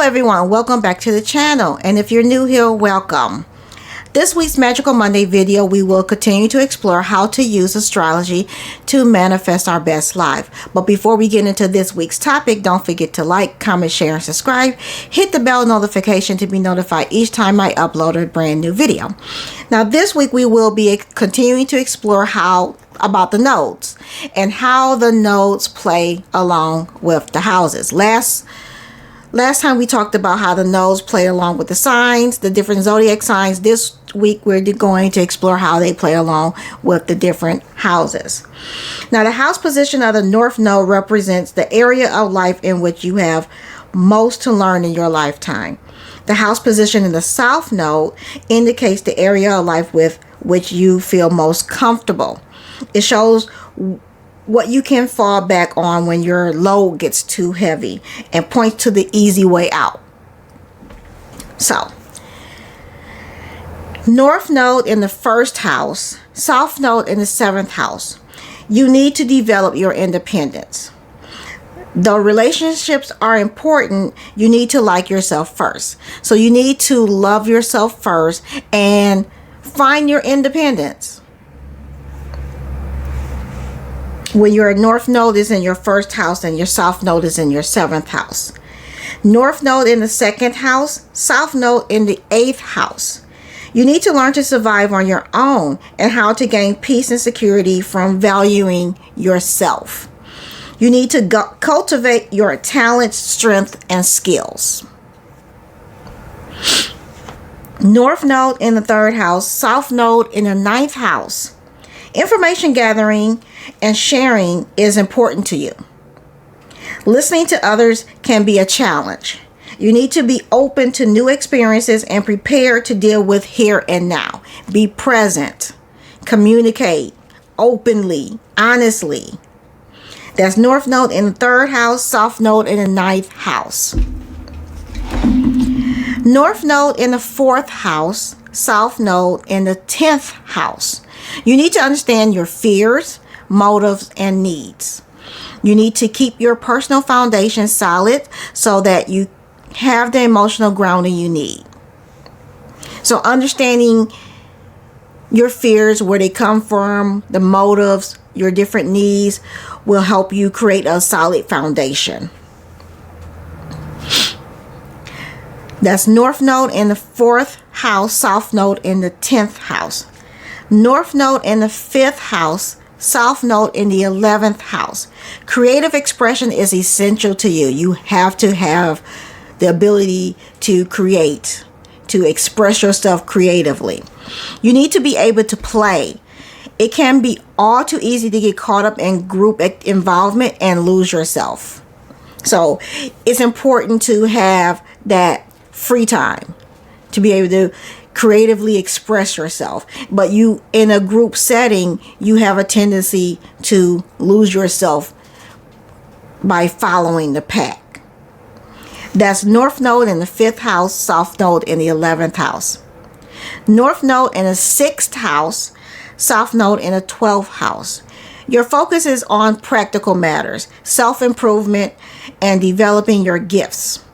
everyone, welcome back to the channel, and if you're new here, welcome. This week's Magical Monday video, we will continue to explore how to use astrology to manifest our best life. But before we get into this week's topic, don't forget to like, comment, share, and subscribe. Hit the bell notification to be notified each time I upload a brand new video. Now this week we will be continuing to explore about the nodes and how the nodes play along with the houses. Last time we talked about how the nodes play along with the signs, the different zodiac signs. This week we're going to explore how they play along with the different houses. Now the house position of the north node represents the area of life in which you have most to learn in your lifetime. The house position in the south node indicates the area of life with which you feel most comfortable. It shows what you can fall back on when your load gets too heavy and points to the easy way out. So, north node in the first house, south node in the seventh house. You need to develop your independence. Though relationships are important, you need to like yourself first. So you need to love yourself first and find your independence. When your north node is in your first house and your south node is in your seventh house. North node in the second house, south node in the eighth house. You need to learn to survive on your own and how to gain peace and security from valuing yourself. You need to cultivate your talents, strength, and skills. North node in the third house, south node in the ninth house. Information gathering and sharing is important to you. Listening to others can be a challenge. You need to be open to new experiences and prepared to deal with here and now. Be present. Communicate openly, honestly. That's north node in the third house, south node in the ninth house. North node in the fourth house, south node in the 10th house. You need to understand your fears, motives, and needs. You need to keep your personal foundation solid so that you have the emotional grounding you need. So understanding your fears, where they come from, the motives, your different needs will help you create a solid foundation. That's north node in the fourth house, south node in the 10th house. North node in the fifth house, south node in the 11th house. Creative expression is essential to you. You have to have the ability to create, to express yourself creatively. You need to be able to play. It can be all too easy to get caught up in group involvement and lose yourself. So it's important to have that free time to be able to creatively express yourself. But you, in a group setting, you have a tendency to lose yourself by following the pack. That's north node in the 5th house, south node in the 11th house. North node in the 6th house, south node in the 12th house. Your focus is on practical matters, self-improvement, and developing your gifts.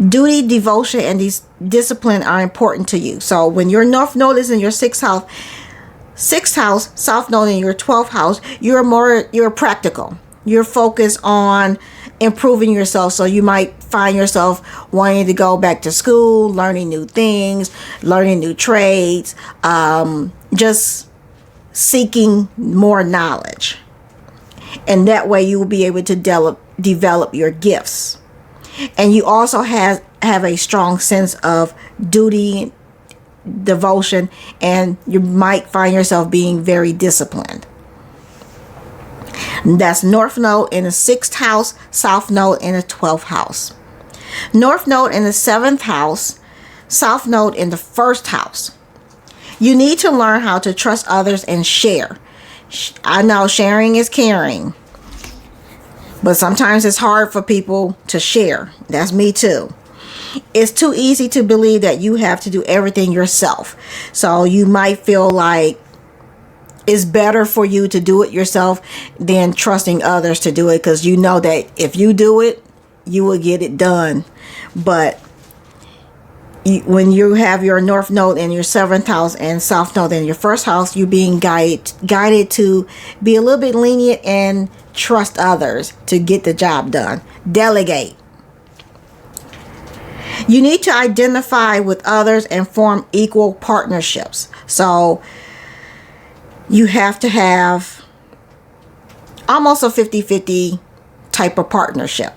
Duty, devotion, and discipline are important to you. So when your north node is in your 6th house, south node in your 12th house, you're practical. You're focused on improving yourself. So you might find yourself wanting to go back to school, learning new things, learning new trades, just seeking more knowledge. And that way you will be able to develop your gifts. And you also have a strong sense of duty, devotion, and you might find yourself being very disciplined. That's north node in the 6th house, south node in the 12th house. North node in the 7th house, south node in the 1st house. You need to learn how to trust others and share. I know sharing is caring. But sometimes it's hard for people to share. That's me too. It's too easy to believe that you have to do everything yourself. So you might feel like it's better for you to do it yourself than trusting others to do it, because you know that if you do it, you will get it done. But when you have your North Node in your 7th house and South Node in your 1st house, you're being guided to be a little bit lenient and trust others to get the job done. Delegate. You need to identify with others and form equal partnerships. So you have to have almost a 50-50 type of partnership.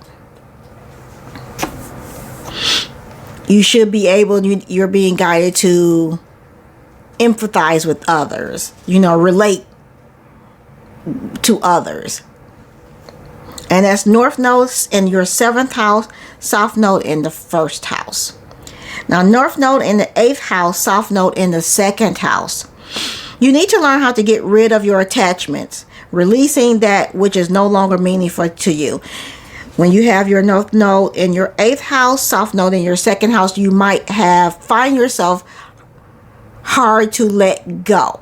You should be able, you're being guided to empathize with others, relate to others. And that's North Node in your 7th house, South Node in the 1st house. Now, North Node in the 8th house, South Node in the 2nd house. You need to learn how to get rid of your attachments, releasing that which is no longer meaningful to you. When you have your North Node in your 8th house, South Node in your 2nd house, you might find yourself hard to let go.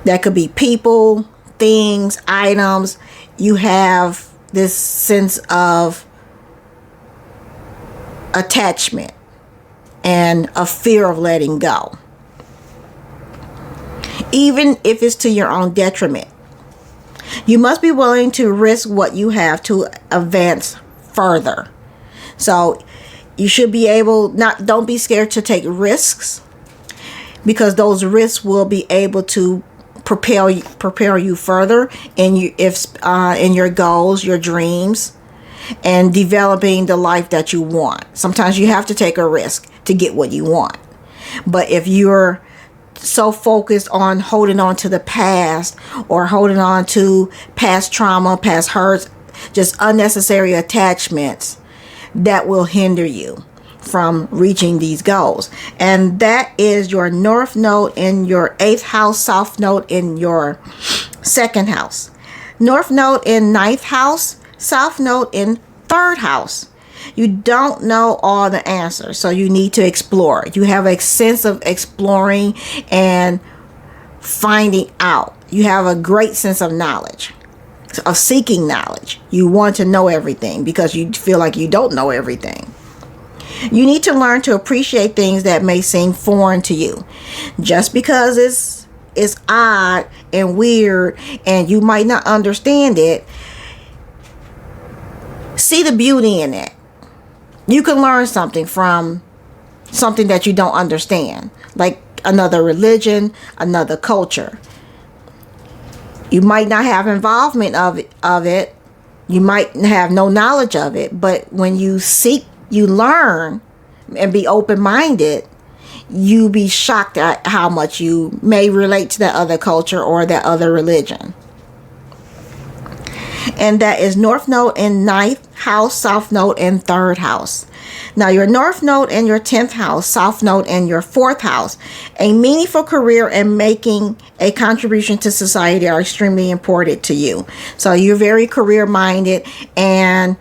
That could be people, things, items. You have this sense of attachment and a fear of letting go, even if it's to your own detriment. You must be willing to risk what you have to advance further. So you should be don't be scared to take risks, because those risks will be able to prepare you further in your goals, your dreams, and developing the life that you want. Sometimes you have to take a risk to get what you want. But if you're so focused on holding on to the past, or holding on to past trauma, past hurts, just unnecessary attachments, that will hinder you from reaching these goals. And that is your North Node in your 8th house, South Node in your 2nd house. North Node in 9th house, South Node in 3rd house. You don't know all the answers, so you need to explore. You have a sense of exploring and finding out. You have a great sense of knowledge, of seeking knowledge. You want to know everything because you feel like you don't know everything. You need to learn to appreciate things that may seem foreign to you. Just because it's odd and weird and you might not understand it, see the beauty in it. You can learn something from something that you don't understand, like another religion, another culture. You might not have involvement of it. You might have no knowledge of it, but when you seek, you learn and be open-minded, you be shocked at how much you may relate to that other culture or that other religion. And that is North Node in 9th house, South Node in 3rd house. Now your North Node in your 10th house, South Node in your 4th house. A meaningful career and making a contribution to society are extremely important to you. So you're very career minded and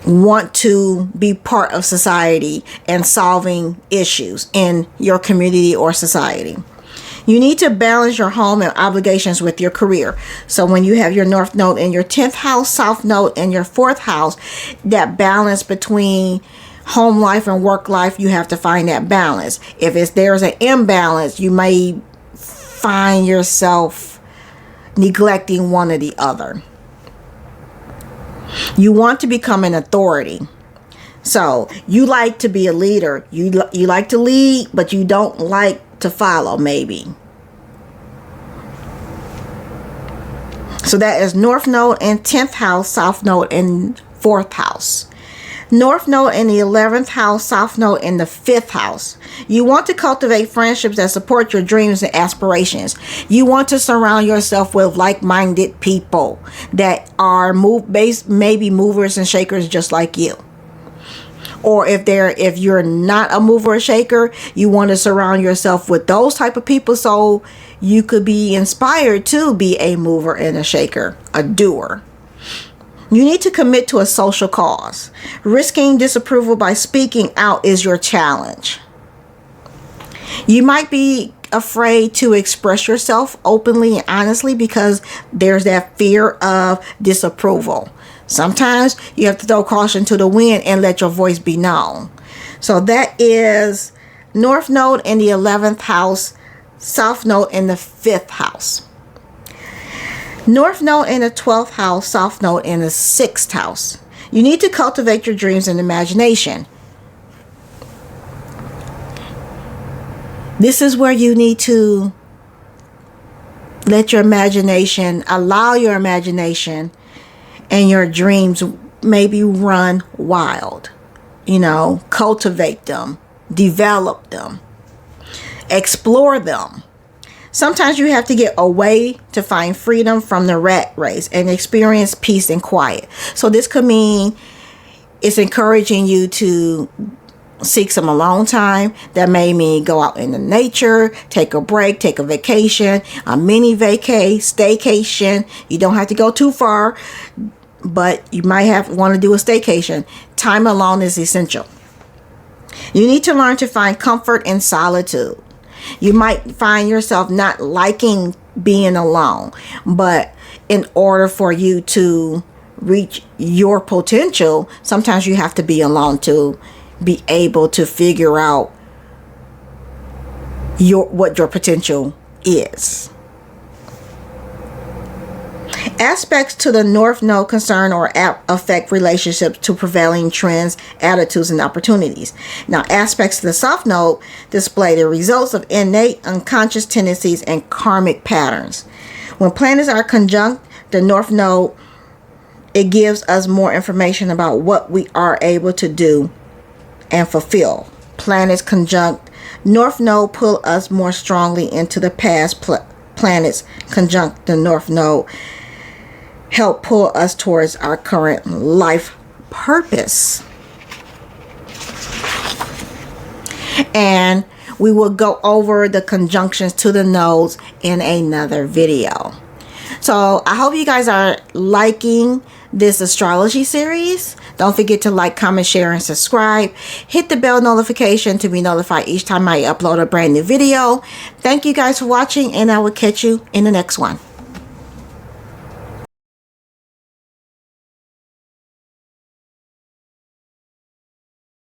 want to be part of society and solving issues in your community or society. You need to balance your home and obligations with your career. So when you have your North Node in your 10th house, South Node in your 4th house, that balance between home life and work life, you have to find that balance. If there's an imbalance, you may find yourself neglecting one or the other. You want to become an authority. So you like to be a leader. You like to lead, but you don't like to follow, maybe. So that is North Node in 10th house, South Node in 4th house. North Node in the 11th house, South Node in the 5th house. You want to cultivate friendships that support your dreams and aspirations. You want to surround yourself with like-minded people that are maybe movers and shakers just like you. Or if you're not a mover or shaker, you want to surround yourself with those type of people so you could be inspired to be a mover and a shaker, a doer. You need to commit to a social cause. Risking disapproval by speaking out is your challenge. You might be afraid to express yourself openly and honestly because there's that fear of disapproval. Sometimes you have to throw caution to the wind and let your voice be known. So that is North Node in the 11th house, South Node in the 5th house. North Node in the 12th house, South Node in the 6th house. You need to cultivate your dreams and imagination. This is where you need to let your imagination, allow your imagination and your dreams maybe run wild. You know, cultivate them, develop them, explore them. Sometimes you have to get away to find freedom from the rat race and experience peace and quiet. So this could mean it's encouraging you to seek some alone time. That may mean go out in the nature, take a break, take a vacation, a mini staycation. You don't have to go too far, but you might want to do a staycation. Time alone is essential. You need to learn to find comfort in solitude. You might find yourself not liking being alone, but in order for you to reach your potential, sometimes you have to be alone to be able to figure out what your potential is. Aspects to the North Node concern or affect relationships to prevailing trends, attitudes, and opportunities. Now, aspects to the South Node display the results of innate unconscious tendencies and karmic patterns. When planets are conjunct the North Node, it gives us more information about what we are able to do and fulfill. Planets conjunct North Node pull us more strongly into the past. Planets conjunct the North Node help pull us towards our current life purpose. And we will go over the conjunctions to the nodes in another video. So I hope you guys are liking this astrology series. Don't forget to like, comment, share, and subscribe. Hit the bell notification to be notified each time I upload a brand new video. Thank you guys for watching, and I will catch you in the next one.